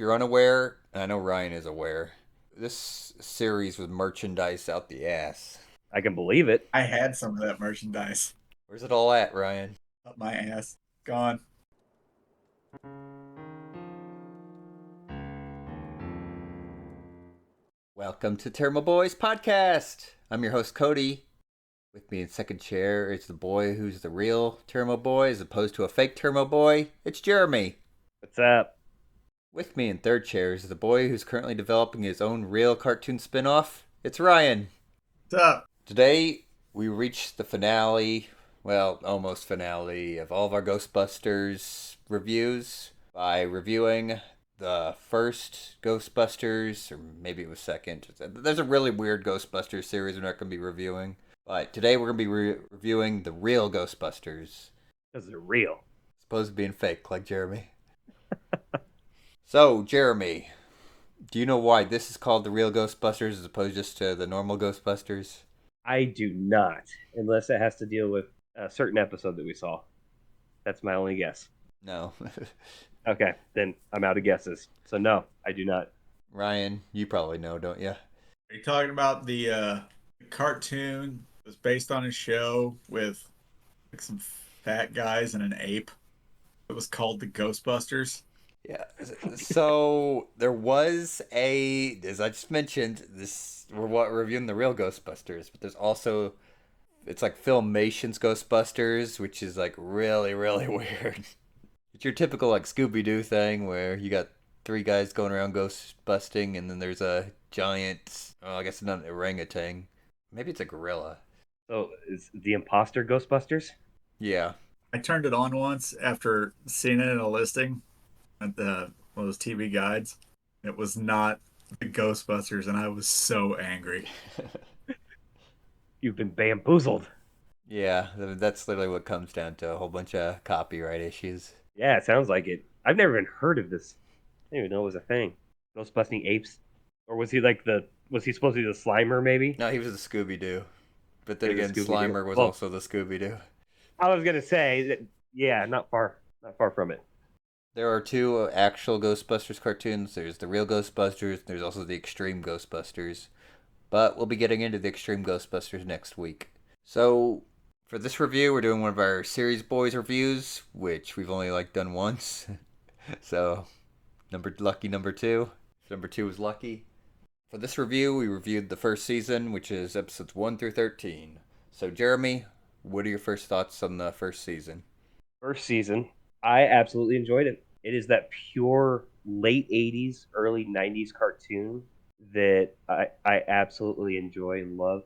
you're unaware, I know Ryan is aware, this series was merchandise out the ass. I can believe it. I had some of that merchandise Where's it all at, Ryan? up my ass. Gone. Welcome to Tairimo Boys Podcast. I'm your host, Cody. With me in second chair is the boy who's the real Tairimo boy as opposed to a fake Tairimo boy. It's Jeremy. What's up? With me in third chair is the boy who's currently developing his own real cartoon spin-off. It's Ryan. What's up? Today, we reached the finale, well, almost finale, of all of our Ghostbusters reviews by reviewing the first Ghostbusters, or maybe it was second. There's a really weird Ghostbusters series we're not going to be reviewing. But today we're going to be reviewing the real Ghostbusters. Because they're real. As opposed to being fake, like Jeremy. So, Jeremy, do you know why this is called the real Ghostbusters as opposed just to the normal Ghostbusters? I do not, unless it has to deal with a certain episode that we saw. That's my only guess. No. Okay, then I'm out of guesses. So no, I do not. Ryan, you probably know, don't you? Are you talking about the cartoon that was based on a show with like some fat guys and an ape? It was called the Ghostbusters. Yeah. So there was as I just mentioned, we're reviewing the real Ghostbusters, but there's also it's like Filmation's Ghostbusters, which is like really, really weird. It's your typical like Scooby Doo thing where you got three guys going around ghost busting, and then there's a giant. Oh, I guess it's not an orangutan. Maybe it's a gorilla. So is the imposter Ghostbusters? Yeah. I turned it on once after seeing it in a listing at one of those TV guides. It was not the Ghostbusters, and I was so angry. You've been bamboozled. Yeah, that's literally what comes down to a whole bunch of copyright issues. Yeah, it sounds like it. I've never even heard of this. I didn't even know it was a thing. Ghostbusting apes? Or was he like was he supposed to be the Slimer maybe? No, he was the Scooby Doo. But then He was again, the Scooby-Doo. Slimer was Well, also the Scooby Doo. I was gonna say that yeah, not far from it. There are two actual Ghostbusters cartoons. There's the real Ghostbusters. There's also the Extreme Ghostbusters. But we'll be getting into the Extreme Ghostbusters next week. So, for this review, we're doing one of our Series Boys reviews, which we've only done once. So, lucky number two. Number two was lucky. For this review, we reviewed the first season, which is episodes 1 through 13. So, Jeremy, what are your first thoughts on the first season? First season, I absolutely enjoyed it. It is that pure late 80s, early 90s cartoon that I absolutely enjoy and love.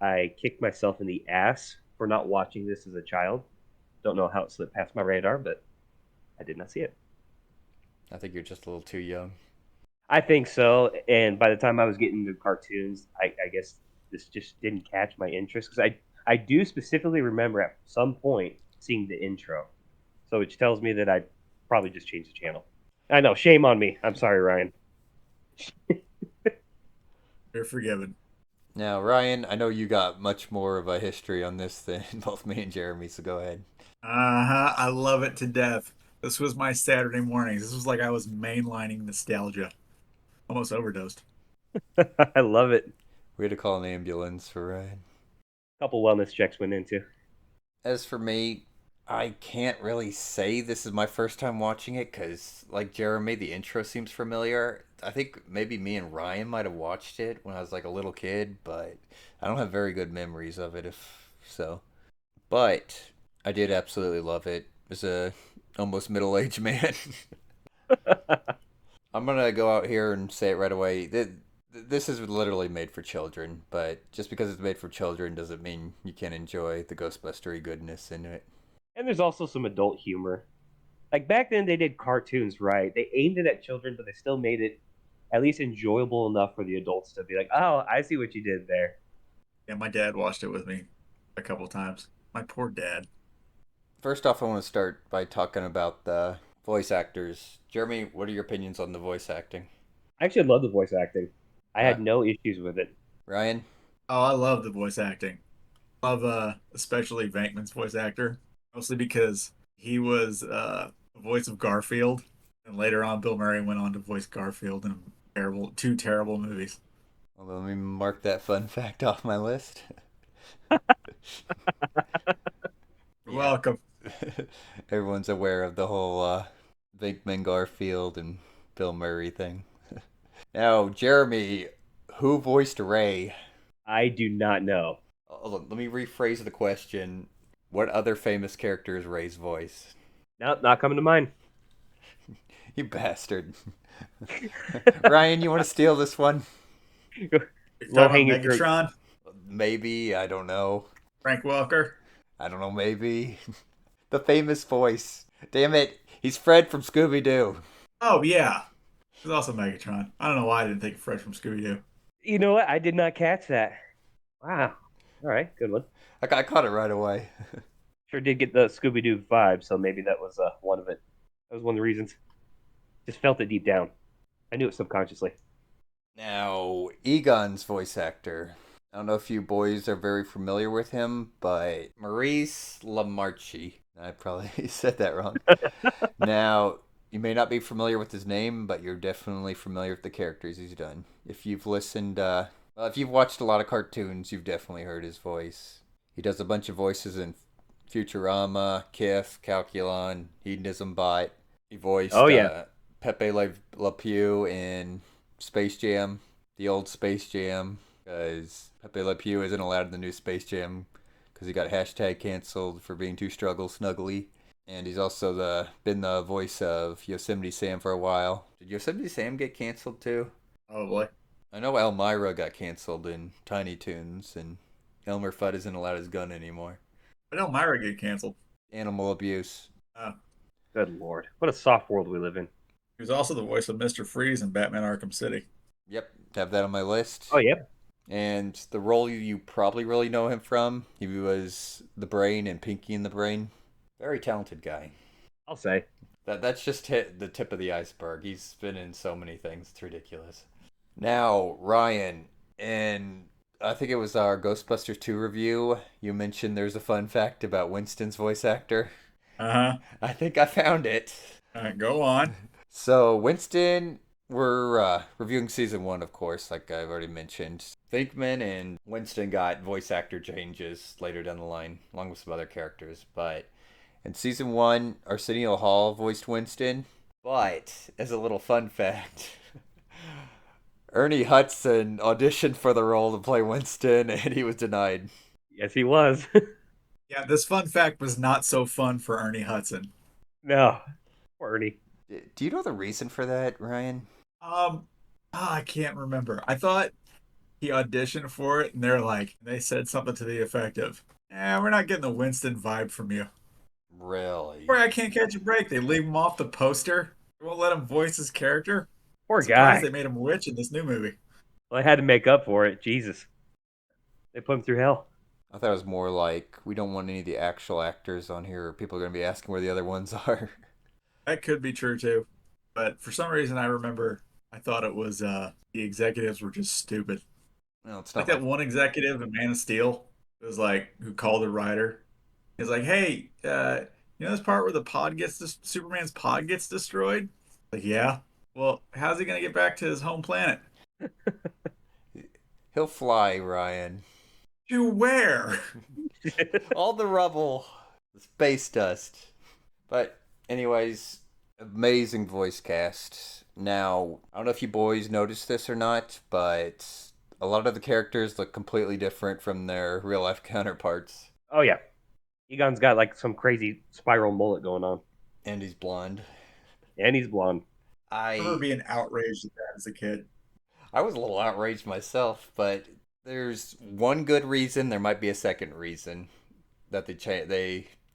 I kicked myself in the ass for not watching this as a child. Don't know how it slipped past my radar, but I did not see it. I think you're just a little too young. I think so. And by the time I was getting into cartoons, I guess this just didn't catch my interest because I do specifically remember at some point seeing the intro. So which tells me that I probably just changed the channel. I know, shame on me. I'm sorry, Ryan. You're forgiven. Now, Ryan, I know you got much more of a history on this than both me and Jeremy, so go ahead. Uh-huh. I love it to death. This was my Saturday mornings. This was like I was mainlining nostalgia. Almost overdosed. I love it. We had to call an ambulance for Ryan. A couple wellness checks went into. As for me, I can't really say this is my first time watching it because, like Jeremy, the intro seems familiar. I think maybe me and Ryan might have watched it when I was like a little kid, but I don't have very good memories of it, if so. But I did absolutely love it as a almost middle-aged man. I'm gonna go out here and say it right away. This is literally made for children, but just because it's made for children doesn't mean you can't enjoy the Ghostbustery goodness in it. And there's also some adult humor. Like back then, they did cartoons, right? They aimed it at children, but they still made it at least enjoyable enough for the adults to be like, "Oh, I see what you did there." Yeah, my dad watched it with me a couple times. My poor dad. First off, I want to start by talking about the voice actors. Jeremy, what are your opinions on the voice acting? I actually love the voice acting. I Uh, had no issues with it. Ryan? Oh, I love the voice acting. Love especially Venkman's voice actor, mostly because he was the voice of Garfield And later on, Bill Murray went on to voice Garfield in two terrible movies. Well, let me mark that fun fact off my list. You're Yeah. welcome. Everyone's aware of the whole Venkman Garfield and Bill Murray thing. Now, Jeremy, who voiced Ray? I do not know. Hold on, let me rephrase the question. What other famous character is Ray's voice? No, not coming to mind. You bastard. Ryan, you want to steal this one? You're Low talking hanging about fruit. Megatron, Maybe, I don't know. Frank Welker. I don't know, maybe. The famous voice. Damn it, he's Fred from Scooby Doo. Oh yeah, there's also Megatron. I don't know why I didn't think of Fred from Scooby Doo. You know what? I did not catch that. Wow. All right, good one. I caught it right away. Sure did get the Scooby Doo vibe, so maybe that was one of it. That was one of the reasons. Just felt it deep down. I knew it subconsciously. Now, Egon's voice actor. I don't know if you boys are very familiar with him, but Maurice LaMarche. I probably said that wrong. Now, you may not be familiar with his name, but you're definitely familiar with the characters he's done. If you've listened, well, if you've watched a lot of cartoons, you've definitely heard his voice. He does a bunch of voices in Futurama, Kif, Calculon, Hedonism Bot. He voiced Oh yeah. Pepe Le Pew in Space Jam, the old Space Jam, because Pepe Le Pew isn't allowed in the new Space Jam because he got hashtag canceled for being too snuggly. And he's also been the voice of Yosemite Sam for a while. Did Yosemite Sam get canceled too? Oh boy. I know Elmira got canceled in Tiny Toons, and Elmer Fudd isn't allowed his gun anymore. I know Myra get canceled. Animal abuse. Uh, Good lord. What a soft world we live in. he was also the voice of Mr. Freeze in Batman Arkham City. Yep, have that on my list. Oh yeah. And the role you probably really know him from, he was the Brain in Pinky and the Brain. Very talented guy. I'll say. That's just hit the tip of the iceberg. He's been in so many things. It's ridiculous. Now, Ryan, and I think it was our Ghostbusters 2 review, you mentioned there's a fun fact about Winston's voice actor. Uh-huh. I think I found it. All right, go on. So, Winston, we're reviewing season 1, of course, like I've already mentioned. Finkman and Winston got voice actor changes later down the line, along with some other characters. But in season 1, Arsenio Hall voiced Winston. But, as a little fun fact, Ernie Hudson auditioned for the role to play Winston, and he was denied. Yes, he was. Yeah, this fun fact was not so fun for Ernie Hudson. No. Poor Ernie. Do you know the reason for that, Ryan? I can't remember. I thought he auditioned for it, and they said something to the effect of, we're not getting the Winston vibe from you. Really? Boy, I can't catch a break. They leave him off the poster. They won't let him voice his character. Poor Surprised guy. they made him a witch in this new movie. Well, they had to make up for it. Jesus. They put him through hell. I thought it was more like we don't want any of the actual actors on here. People are going to be asking where the other ones are. That could be true too. But for some reason, I thought it was the executives were just stupid. No, it's Like not that one executive in Man of Steel was like, who called the writer. He's like, hey, this part where Superman's pod gets destroyed? Like, yeah. Well, how's he going to get back to his home planet? He'll fly, Ryan. To where? All the rubble, the space dust. But, anyways, amazing voice cast. Now, I don't know if you boys noticed this or not, but a lot of the characters look completely different from their real life counterparts. Oh yeah. Egon's got like some crazy spiral mullet going on. And he's blonde. And he's blonde. I remember being outraged at that as a kid. I was a little outraged myself, but there's one good reason. There might be a second reason that they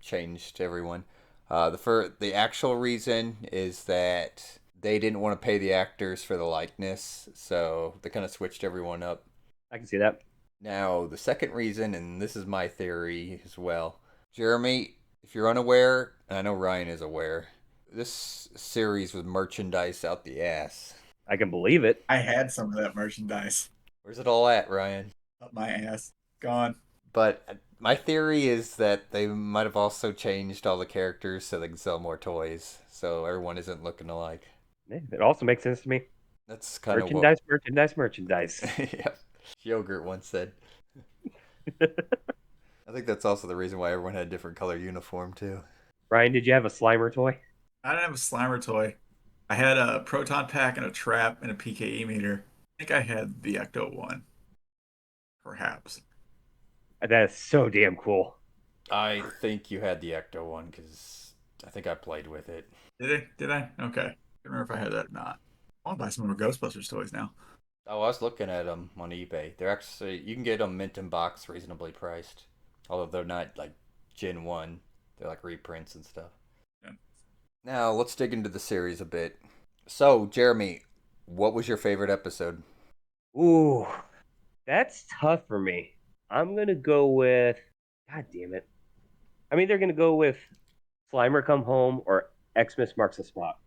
changed everyone. The actual reason is that they didn't want to pay the actors for the likeness, so they kind of switched everyone up. I can see that. Now, the second reason, and this is my theory as well, Jeremy, if you're unaware, and I know Ryan is aware, this series was merchandise out the ass. I can believe it. I had some of that merchandise Where's it all at, Ryan? up my ass. Gone. But My theory is that they might have also changed all the characters so they can sell more toys, so everyone isn't looking alike. Yeah, it also makes sense to me. That's kind of what Merchandise, merchandise, merchandise. yeah, Yogurt once said. I think that's also the reason why everyone had a different color uniform too. Ryan, did you have a Slimer toy? I didn't have a Slimer toy. I had a proton pack and a trap and a PKE meter. I think I had the Ecto one, perhaps. That is so damn cool. I think you had the Ecto one because I think I played with it. Did I? Did I? Okay. I don't remember if I had that or not. I want to buy some more Ghostbusters toys now. Oh, I was looking at them on eBay. They're actually you can get them mint in box, reasonably priced. Although they're not like Gen 1. They're like reprints and stuff. Yeah. Now, let's dig into the series a bit. So, Jeremy, what was your favorite episode? Ooh, that's tough for me. I'm gonna go with. God damn it. I'm either gonna go with Slimer Come Home or Xmas Marks the Spot.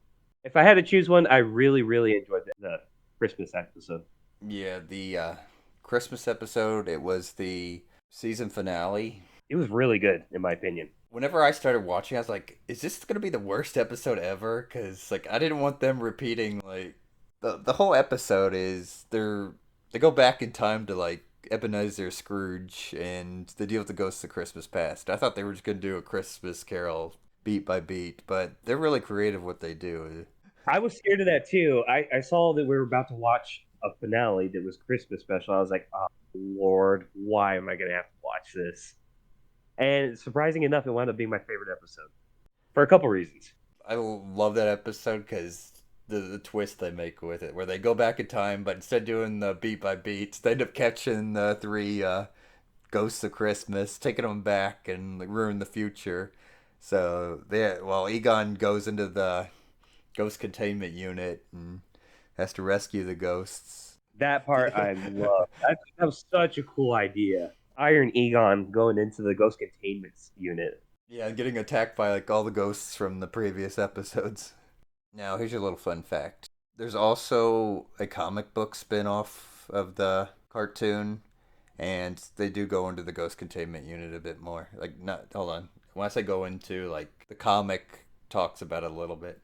If I had to choose one, I really, really enjoyed the Christmas episode. Yeah, the Christmas episode, it was the season finale. It was really good, in my opinion. Whenever I started watching, I was like, is this going to be the worst episode ever? Because, like, I didn't want them repeating, like, the whole episode is they go back in time to, like, Ebenezer Scrooge and they deal with the ghosts of Christmas past. I thought they were just going to do a Christmas carol beat by beat, but they're really creative what they do. I was scared of that too. I saw that we were about to watch a finale that was Christmas special. I was like, oh, Lord, why am I going to have to watch this? And surprising enough, it wound up being my favorite episode for a couple reasons. I love that episode because the twist they make with it, where they go back in time, but instead of doing the beat by beat, they end up catching the three ghosts of Christmas, taking them back and like, ruin the future. So Egon goes into the ghost containment unit and has to rescue the ghosts. That part I love. That was such a cool idea. Iron Egon going into the ghost containment unit. Yeah, and getting attacked by like all the ghosts from the previous episodes. Now, here's your little fun fact. There's also a comic book spin-off of the cartoon, and they do go into the ghost containment unit a bit more. Like, not, hold on. When I say go into, like, the comic talks about it a little bit.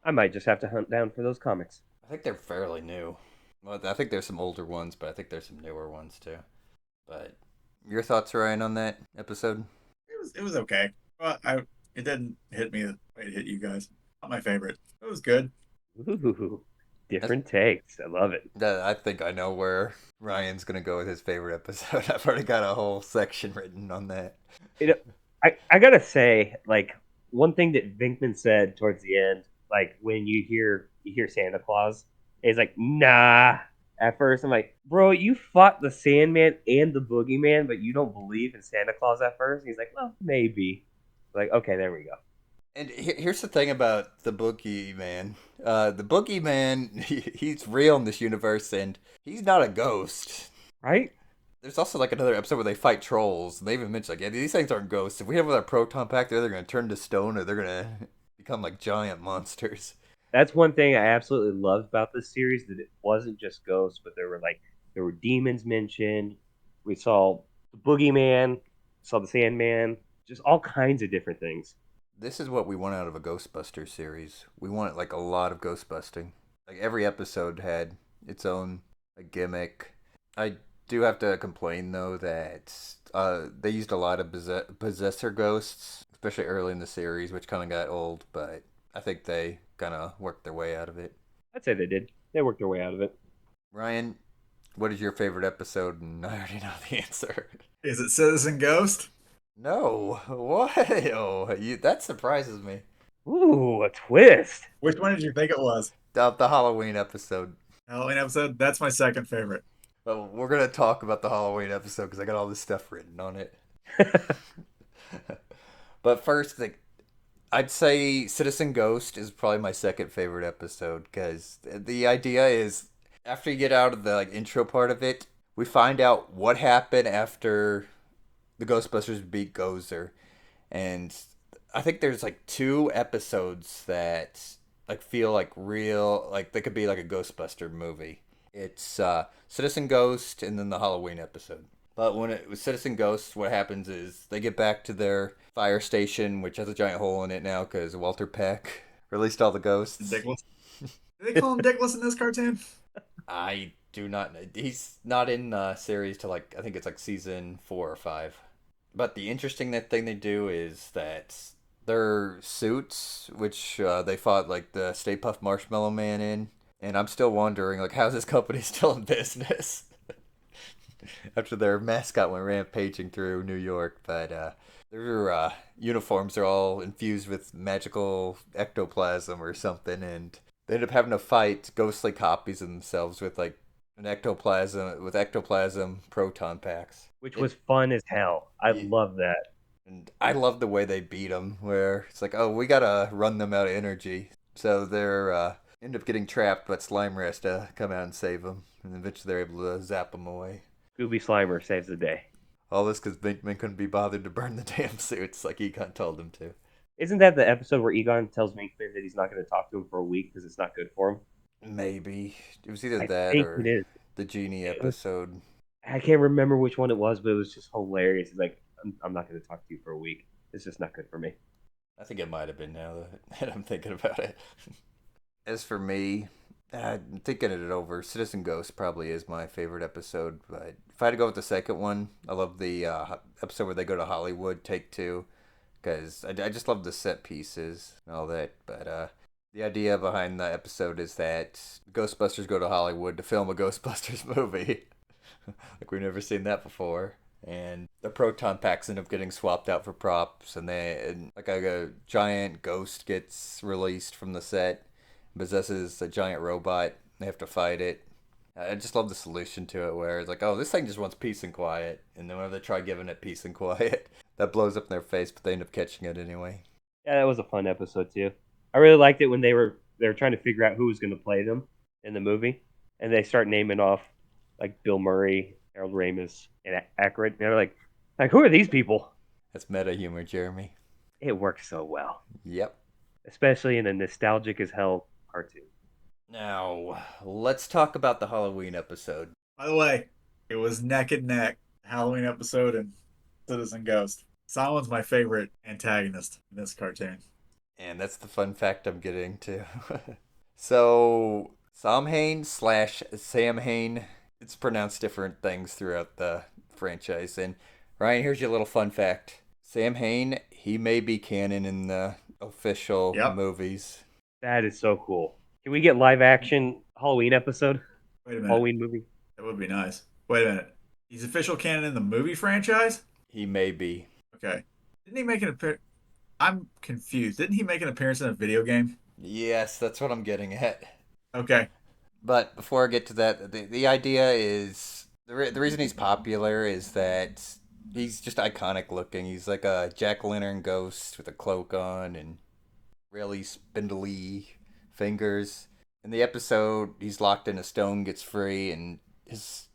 I might just have to hunt down for those comics. I think they're fairly new. Well, I think there's some older ones, but I think there's some newer ones too. But your thoughts, Ryan, on that episode? It was okay. Well, it didn't hit me the way it hit you guys. Not my favorite. It was good. Ooh, different takes. I love it. I think I know where Ryan's gonna go with his favorite episode. I've already got a whole section written on that. You know, I gotta say, like, one thing that Vinkman said towards the end, like when you hear Santa Claus, is like, nah. At first, I'm like, bro, you fought the Sandman and the Boogeyman, but you don't believe in Santa Claus at first. And he's like, well, maybe. Like, okay, there we go. And here's the thing about the Boogeyman. The Boogeyman, he's real in this universe, and he's not a ghost. Right? There's also like another episode where they fight trolls, and they even mention like, yeah, these things aren't ghosts. If we have our proton pack, they're either gonna turn to stone or they're gonna become like giant monsters. That's one thing I absolutely loved about this series, that it wasn't just ghosts, but there were demons mentioned. We saw the Boogeyman, saw the Sandman, just all kinds of different things. This is what we want out of a Ghostbusters series. We want like a lot of ghost busting. Like every episode had its own gimmick. I do have to complain though that they used a lot of possessor ghosts, especially early in the series, which kind of got old. But I think they kind of worked their way out of it. I'd say they did. They worked their way out of it. Ryan, what is your favorite episode? And I already know the answer. Is it Citizen Ghost? No, what? Oh, that surprises me. Ooh, a twist. Which one did you think it was? The Halloween episode. Halloween episode? That's my second favorite. But we're gonna talk about the Halloween episode because I got all this stuff written on it. But first, I'd say Citizen Ghost is probably my second favorite episode because the idea is after you get out of the intro part of it, we find out what happened after the Ghostbusters beat Gozer, and I think there's two episodes that feel like real, they could be like a Ghostbuster movie. It's Citizen Ghost and then the Halloween episode. But when it was Citizen Ghost, what happens is they get back to their fire station, which has a giant hole in it now because Walter Peck released all the ghosts. Dickless. Do they call him Dickless in this cartoon? I do not know. He's not in the series till like I think it's like season 4 or 5. But the interesting thing they do is that their suits, which they fought like the Stay Puft Marshmallow Man in, and I'm still wondering like how's this company still in business after their mascot went rampaging through New York. But their uniforms are all infused with magical ectoplasm or something, and they end up having to fight ghostly copies of themselves with like an ectoplasm proton packs. Which was fun as hell. I Yeah, love that. and I love the way they beat them, where it's like, oh, we gotta run them out of energy. So they're end up getting trapped, but Slimer has to come out and save them, and eventually they're able to zap them away. Scooby Slimer saves the day. All this because Minkman couldn't be bothered to burn the damn suits like Egon told him to. Isn't that the episode where Egon tells Minkman that he's not going to talk to him for a week because it's not good for him? Maybe it was either I that think or it is. the genie It was- episode. I can't remember which one it was, but it was just hilarious. He's like, I'm not going to talk to you for a week. It's just not good for me. I think it might have been now that I'm thinking about it. As for me, I'm thinking it over. Citizen Ghost probably is my favorite episode, but if I had to go with the second one, I love the episode where they go to Hollywood, take two, because I just love the set pieces and all that. But the idea behind the episode is that Ghostbusters go to Hollywood to film a Ghostbusters movie. Like we've never seen that before. And the proton packs end up getting swapped out for props, and like a giant ghost gets released from the set, possesses a giant robot. They have to fight it. I just love the solution to it, where it's like, oh, this thing just wants peace and quiet, and then whenever they try giving it peace and quiet, that blows up in their face, but they end up catching it anyway. Yeah, that was a fun episode too. I really liked it when they were trying to figure out who was going to play them in the movie, and they start naming off like Bill Murray, Harold Ramis, and Aykroyd. And they're like who are these people? That's meta humor, Jeremy. It works so well, Yep. especially in a nostalgic as hell cartoon. Now, let's talk about the Halloween episode. By the way, it was neck and neck, Halloween episode and Citizen Ghost. Someone's my favorite antagonist in this cartoon. And that's the fun fact I'm getting to. So, Samhain slash Samhain, it's pronounced different things throughout the franchise. And Ryan, here's your little fun fact. Samhain, he may be canon in the official movies. That is so cool. Can we get live action Halloween episode? Wait a minute. Halloween movie? That would be nice. Wait a minute. He's official canon in the movie franchise? He may be. Okay. Didn't he make an appearance? I'm confused. Didn't he make an appearance in a video game? Yes, that's what I'm getting at. Okay. But before I get to that, the idea is the reason he's popular is that he's just iconic looking. He's like a jack-o'-lantern ghost with a cloak on and really spindly fingers. In the episode, he's locked in a stone, gets free, and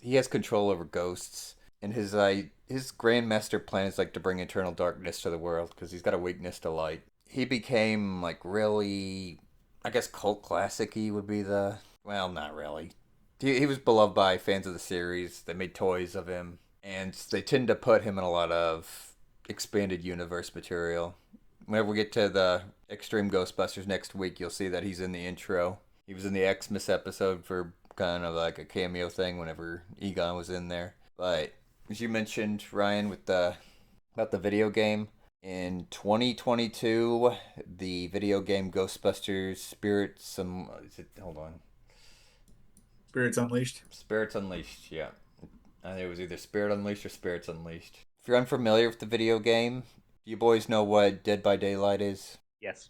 he has control over ghosts. And his grandmaster plan is like to bring eternal darkness to the world because he's got a weakness to light. He became like really, I guess, cult classic-y would be the, well, not really. He was beloved by fans of the series. They made toys of him, and they tend to put him in a lot of expanded universe material. Whenever we get to the Extreme Ghostbusters next week, you'll see that he's in the intro. He was in the Xmas episode for kind of like a cameo thing whenever Egon was in there. But as you mentioned, Ryan, with about the video game, in 2022, the video game Ghostbusters hold on. Spirits Unleashed. Spirits Unleashed, yeah. I think it was either Spirit Unleashed or Spirits Unleashed. If you're unfamiliar with the video game, you boys know what Dead by Daylight is? Yes.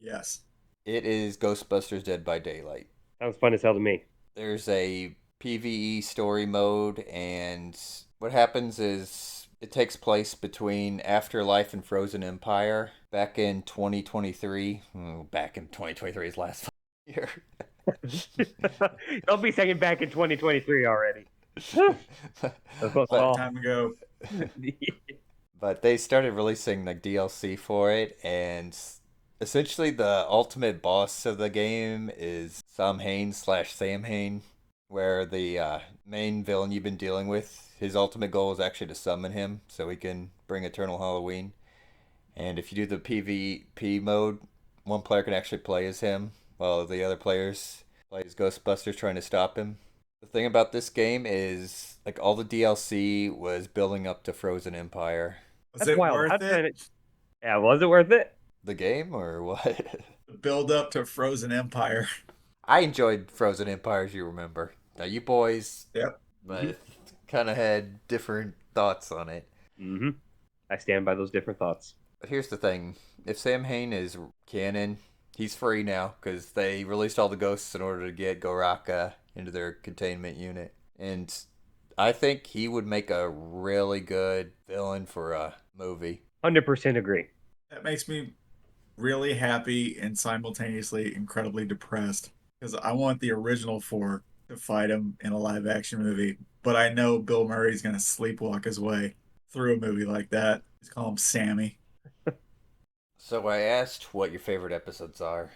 Yes. It is Ghostbusters Dead by Daylight. Sounds fun as hell to me. There's a PvE story mode, and what happens is it takes place between Afterlife and Frozen Empire back in 2023. Back in 2023 is last year. Don't be saying back in 2023 already. Long time ago. But they started releasing like DLC for it, and essentially the ultimate boss of the game is Samhain slash Samhain, where the main villain you've been dealing with, his ultimate goal is actually to summon him so he can bring Eternal Halloween. And if you do the PvP mode, one player can actually play as him, while the other players play as Ghostbusters trying to stop him. The thing about this game is, like, all the DLC was building up to Frozen Empire. Was That's it wild. How worth did it? it? Yeah, was it worth it? The game, or what? The build up to Frozen Empire. I enjoyed Frozen Empire, as you remember. Now, you boys, Yep. Mm-hmm. but kind of had different thoughts on it. Mm-hmm. I stand by those different thoughts. But here's the thing: if Samhain is canon, he's free now because they released all the ghosts in order to get Goraka into their containment unit, and I think he would make a really good villain for a movie. 100% agree. That makes me really happy and simultaneously incredibly depressed because I want the original four to fight him in a live action movie, but I know Bill Murray's going to sleepwalk his way through a movie like that. Just call him Sammy. So I asked what your favorite episodes are.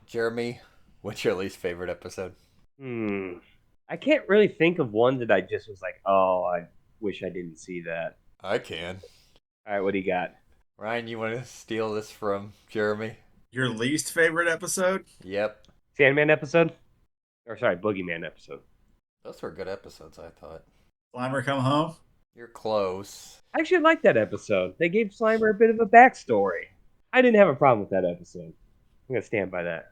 Jeremy, what's your least favorite episode? I can't really think of one that I just was like, oh, I wish I didn't see that. I can. All right, what do you got? Ryan, you want to steal this from Jeremy? Your least favorite episode? Yep. Sandman episode? Or sorry, Boogeyman episode. Those were good episodes, I thought. Slimer Come Home? You're close. I actually liked that episode. They gave Slimer a bit of a backstory. I didn't have a problem with that episode. I'm gonna stand by that.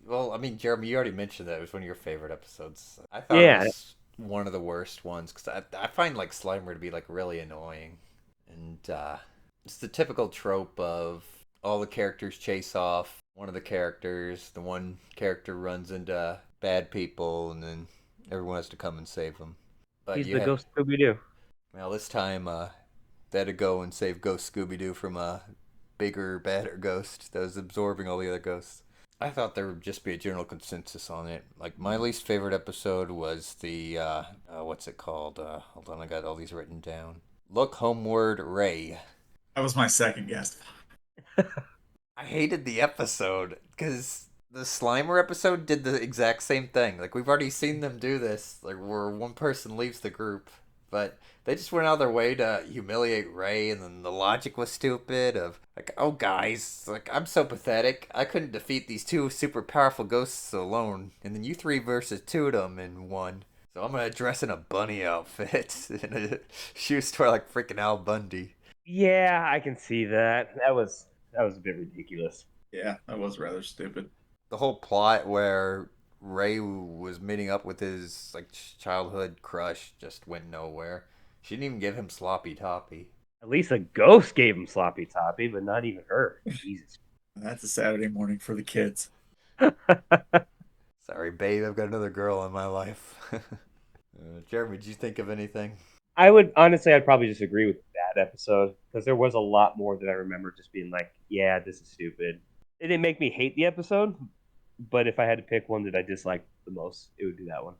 Well, I mean, Jeremy, you already mentioned that it was one of your favorite episodes. I thought Yeah, it was one of the worst ones because I find like Slimer to be like really annoying, and it's the typical trope of all the characters chase off one of the characters. The one character runs into bad people, and then everyone has to come and save them. But he's you the had, ghost Scooby Doo. well, this time they had to go and save Ghost Scooby Doo from a bigger, badder ghost that was absorbing all the other ghosts. I thought there would just be a general consensus on it. Like, my least favorite episode was the, what's it called? Hold on, I got all these written down. Look Homeward, Ray. That was my second guess. I hated the episode because the Slimer episode did the exact same thing. Like, we've already seen them do this, like, where one person leaves the group. But they just went out of their way to humiliate Ray, and then the logic was stupid of, like, oh, guys, like, I'm so pathetic. I couldn't defeat these two super powerful ghosts alone, and then you three versus two of them in one. So I'm gonna dress in a bunny outfit in a shoe store like freaking Al Bundy. Yeah, I can see that. That was a bit ridiculous. Yeah, that was rather stupid. The whole plot where Ray was meeting up with his like childhood crush just went nowhere. She didn't even give him sloppy toppy. At least a ghost gave him sloppy toppy, but not even her. Jesus. That's a Saturday morning for the kids. Sorry, babe, I've got another girl in my life. Jeremy, did you think of anything? I would honestly, I'd probably just agree with that episode because there was a lot more that I remember just being like, yeah, this is stupid. It didn't make me hate the episode, but if I had to pick one that I disliked the most, it would be that one.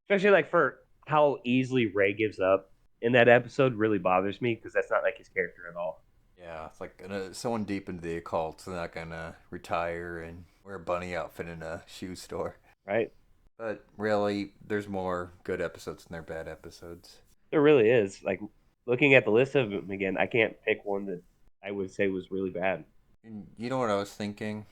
Especially like for how easily Ray gives up in that episode really bothers me because that's not like his character at all. Yeah, it's like someone deep into the occult, so not gonna retire and wear a bunny outfit in a shoe store. Right? But really, there's more good episodes than there are bad episodes. There really is. Like looking at the list of them again, I can't pick one that I would say was really bad. And you know what I was thinking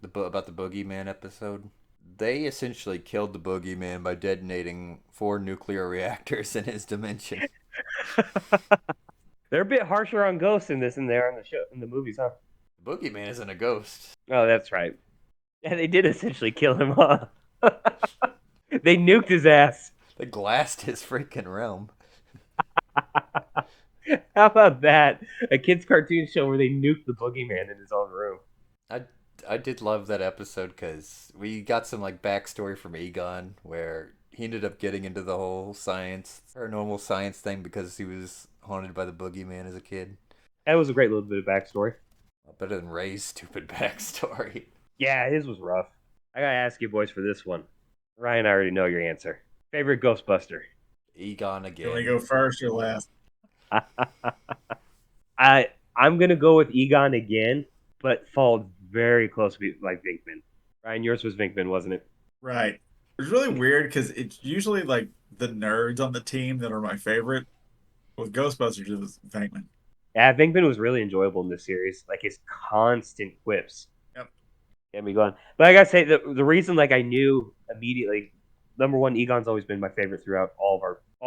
about the Boogeyman episode? They essentially killed the Boogeyman by detonating 4 nuclear reactors in his dimension. They're a bit harsher on ghosts in this than they are in the show in the movies, huh? The Boogeyman isn't a ghost. Oh, that's right. Yeah, they did essentially kill him, huh? They nuked his ass. They glassed his freaking realm. How about that? A kid's cartoon show where they nuked the boogeyman in his own room. I did love that episode because we got some like backstory from Egon where he ended up getting into the whole paranormal science thing because he was haunted by the boogeyman as a kid. That was a great little bit of backstory. Better than Ray's stupid backstory. Yeah, his was rough. I gotta ask you boys for this one. Ryan, I already know your answer. Favorite Ghostbuster? Egon again. You want to go first or last? I'm gonna go with Egon again, but followed very close to like Vinkman. Ryan, yours was Vinkman, wasn't it? Right. It's really weird because it's usually like the nerds on the team that are my favorite. With Ghostbusters, it was Venkman. Yeah, Venkman was really enjoyable in this series. Like his constant quips Yep. get me going. But I gotta say the reason like I knew immediately, number one, Egon's always been my favorite throughout all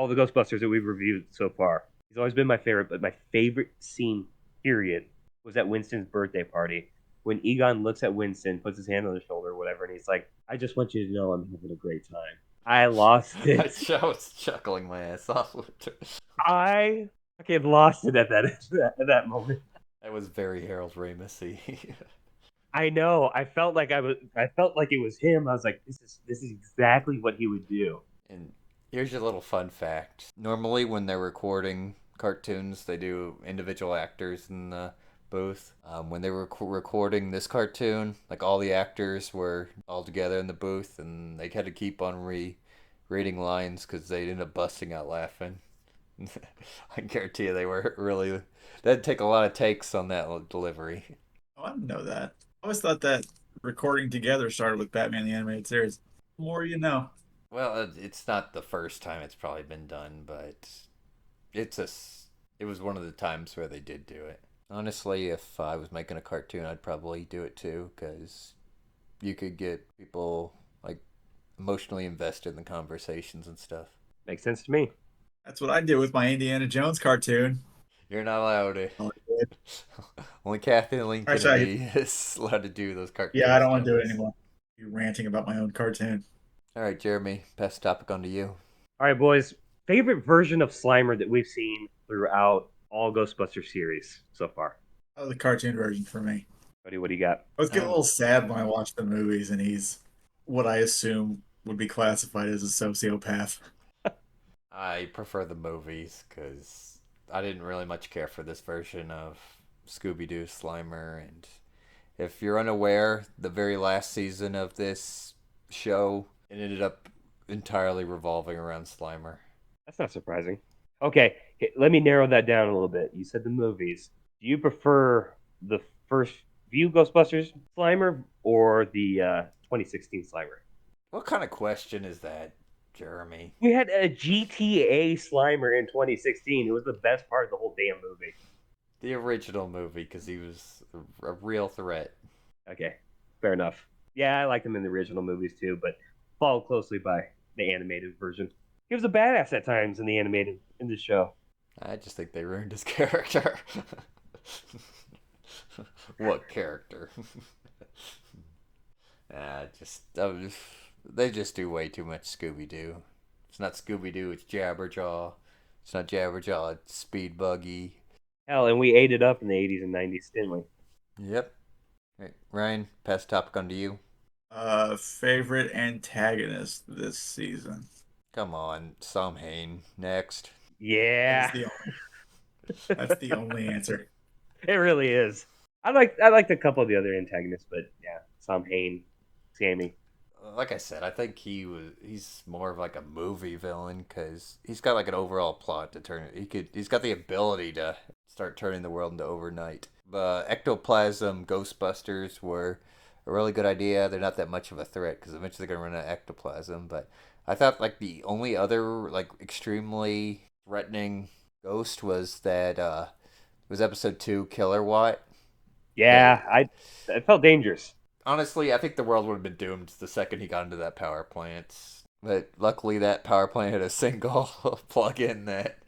the Ghostbusters that we've reviewed so far. He's always been my favorite, but my favorite scene, period, was at Winston's birthday party. When Egon looks at Winston, puts his hand on his shoulder, or whatever, and he's like, I just want you to know I'm having a great time. I lost it. I was chuckling my ass off. I fucking lost it at that moment. That was very Harold Ramis-y. I know. I felt like it was him. I was like, this is exactly what he would do. And here's your little fun fact. Normally, when they're recording cartoons, they do individual actors in the booth. When they were recording this cartoon, like all the actors were all together in the booth, and they had to keep on reading lines because they ended up busting out laughing. I guarantee you, they were really. That'd take a lot of takes on that delivery. Oh, I didn't know that. I always thought that recording together started with Batman the Animated Series. The more you know. Well, it's not the first time it's probably been done, but it's a. It was one of the times where they did do it. Honestly, if I was making a cartoon, I'd probably do it too, because you could get people like emotionally invested in the conversations and stuff. Makes sense to me. That's what I did with my Indiana Jones cartoon. You're not allowed to. Oh, I did. Only Kathleen Actually, Kennedy is allowed to do those yeah, I cartoons don't want to do it nowadays. anymore. You're ranting about my own cartoon. All right, Jeremy, pass the topic on to you. All right, boys. Favorite version of Slimer that we've seen throughout all Ghostbuster series so far. Oh, the cartoon version for me. Buddy, what do you got? I was getting a Um, little sad when I watched the movies, and he's what I assume would be classified as a sociopath. I prefer the movies because I didn't really much care for this version of Scooby Doo Slimer. And if you're unaware, the very last season of this show, it ended up entirely revolving around Slimer. That's not surprising. Okay, let me narrow that down a little bit. You said the movies. Do you prefer the first few Ghostbusters Slimer or the 2016 Slimer? What kind of question is that, Jeremy? We had a GTA Slimer in 2016. It was the best part of the whole damn movie. The original movie, because he was a real threat. Okay, fair enough. Yeah, I liked him in the original movies too, but followed closely by the animated version. He was a badass at times in the show. I just think they ruined his character. What character? They just do way too much Scooby Doo. It's not Scooby Doo, it's Jabberjaw. It's not Jabberjaw, it's Speed Buggy. Hell, and we ate it up in the 80s and 90s, didn't we? Yep. Right, Ryan, pass the topic on to you. Favorite antagonist this season. Come on, Samhain. Next. Yeah, That's the only answer. it really is. I liked a couple of the other antagonists, but yeah, Samhain, Sammy. Like I said, I think he's more of like a movie villain because he's got like an overall plot to turn it. He's got the ability to start turning the world into overnight. The ectoplasm Ghostbusters were a really good idea. They're not that much of a threat because eventually they're gonna run out of ectoplasm. But I thought like the only other like extremely threatening ghost was that was episode 2 Killer Watt. Yeah, I felt dangerous. Honestly, I think the world would have been doomed the second he got into that power plant. But luckily, that power plant had a single plug-in that,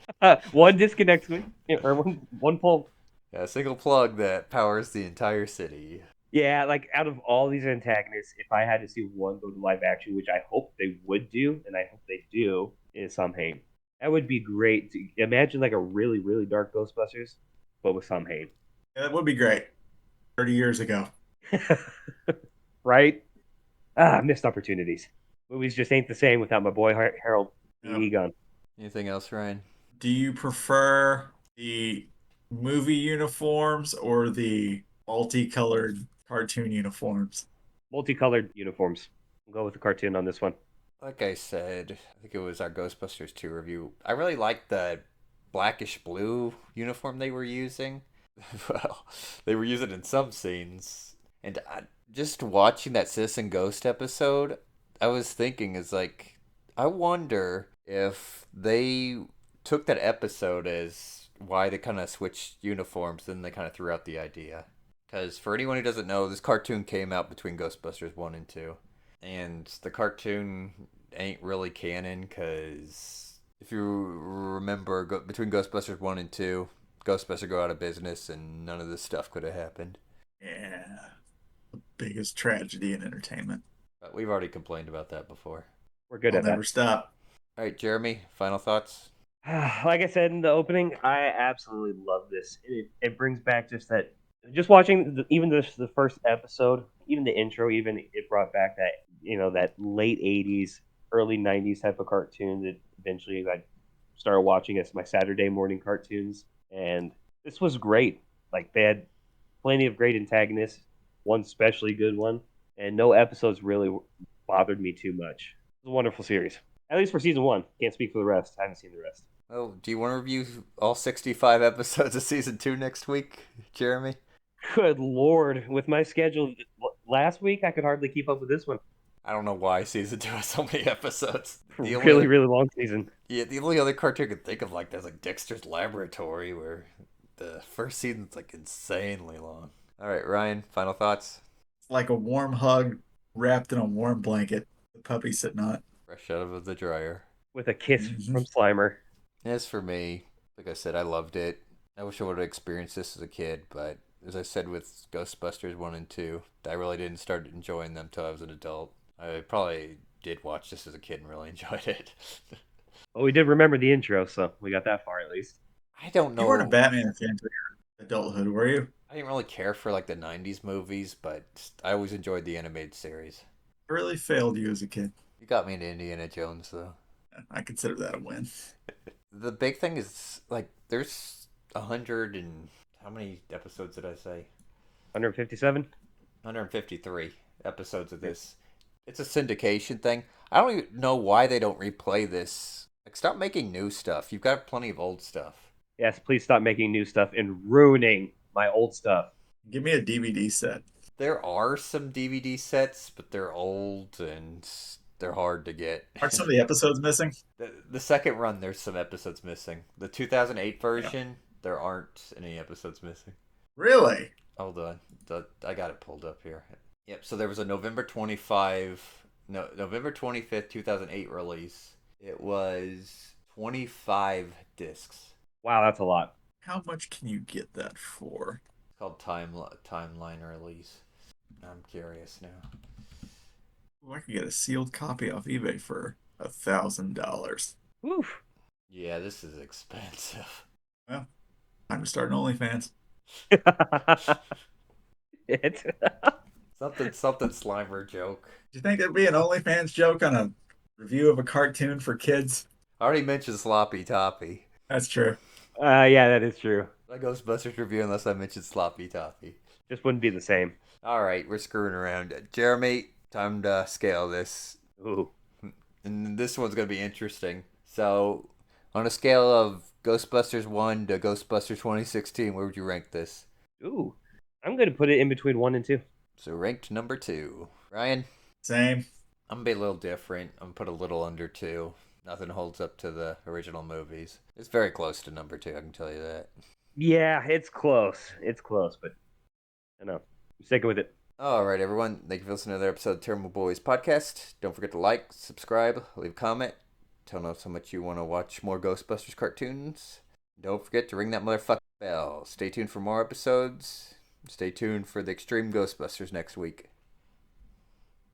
One disconnects me, or one pull. a single plug that powers the entire city. Yeah, like out of all these antagonists, if I had to see one go to live action, which I hope they would do, and I hope they do, is Samhain. That would be great. To imagine like a really, really dark Ghostbusters, but with Samhain. Yeah, that would be great. 30 years ago. Right? Missed opportunities. Movies just ain't the same without my boy Harold Yep. Egon. Anything else, Ryan? Do you prefer the movie uniforms or the multicolored cartoon uniforms? Multicolored uniforms. We'll go with the cartoon on this one. Like I said, I think it was our Ghostbusters 2 review. I really liked the blackish blue uniform they were using. Well, they were using it in some scenes. And just watching that Citizen Ghost episode, I was thinking is like, I wonder if they took that episode as why they kind of switched uniforms, then they kind of threw out the idea. Because for anyone who doesn't know, this cartoon came out between Ghostbusters 1 and 2. And the cartoon ain't really canon because if you remember, between Ghostbusters 1 and 2, Ghostbusters go out of business and none of this stuff could have happened. Yeah, the biggest tragedy in entertainment. But we've already complained about that before. We're good I'll at never that. stop. All right, Jeremy, final thoughts? Like I said in the opening, I absolutely love this. It brings back just that, just watching even the first episode, even the intro, even it brought back that that late '80s, early '90s type of cartoon that eventually I started watching as my Saturday morning cartoons, and this was great. Like they had plenty of great antagonists, one especially good one, and no episodes really bothered me too much. It was a wonderful series. At least for season one. Can't speak for the rest. I haven't seen the rest. Oh, do you want to review all 65 episodes of season 2 next week, Jeremy? Good lord, with my schedule last week, I could hardly keep up with this one. I don't know why season 2 has so many episodes. The only Really, other, really long season. yeah, the only other cartoon I could think of like that's like Dexter's Laboratory, where the first season's like insanely long. All right, Ryan, final thoughts? It's like a warm hug wrapped in a warm blanket. The puppy sitting on it. Fresh out of the dryer. With a kiss Mm-hmm. from Slimer. As for me, like I said, I loved it. I wish I would have experienced this as a kid, but as I said with Ghostbusters 1 and 2, I really didn't start enjoying them till I was an adult. I probably did watch this as a kid and really enjoyed it. Well, we did remember the intro, so we got that far at least. I don't You weren't a know. Batman fan until your adulthood, were you? I didn't really care for like the 90s movies, but I always enjoyed the animated series. I really failed you as a kid. You got me into Indiana Jones, though. I consider that a win. The big thing is, like, there's 100 and... How many episodes did I say? 157? 153 episodes of this. It's a syndication thing. I don't even know why they don't replay this. Like, stop making new stuff. You've got plenty of old stuff. Yes, please stop making new stuff and ruining my old stuff. Give me a DVD set. There are some DVD sets, but they're old and they're hard to get. Aren't some of the episodes missing? The second run, there's some episodes missing. The 2008 Yeah. version, there aren't any episodes missing. Really? Hold on. I got it pulled up here. Yep, so there was a November 25th, 2008 release. It was 25 discs. Wow, that's a lot. How much can you get that for? It's called Timeline Release. I'm curious now. Ooh, I could get a sealed copy off eBay for $1,000. Woof. Yeah, this is expensive. Well, time to start an OnlyFans. It. Something Slimer joke. Do you think there'd be an OnlyFans joke on a review of a cartoon for kids? I already mentioned Sloppy Toppy. That's true. Yeah, that is true. My Ghostbusters review unless I mentioned Sloppy Toppy. Just wouldn't be the same. All right, we're screwing around. Jeremy, time to scale this. Ooh. And this one's going to be interesting. So, on a scale of Ghostbusters 1 to Ghostbusters 2016, where would you rank this? Ooh. I'm going to put it in between 1 and 2. So, ranked number 2. Ryan? Same. I'm going to be a little different. I'm going to put a little under 2. Nothing holds up to the original movies. It's very close to number 2, I can tell you that. Yeah, it's close. It's close, but I know. I'm sticking with it. All right, everyone. Thank you for listening to another episode of Tairimo Boys Podcast. Don't forget to like, subscribe, leave a comment. Tell us how much you want to watch more Ghostbusters cartoons. Don't forget to ring that motherfucking bell. Stay tuned for more episodes. Stay tuned for the Extreme Ghostbusters next week.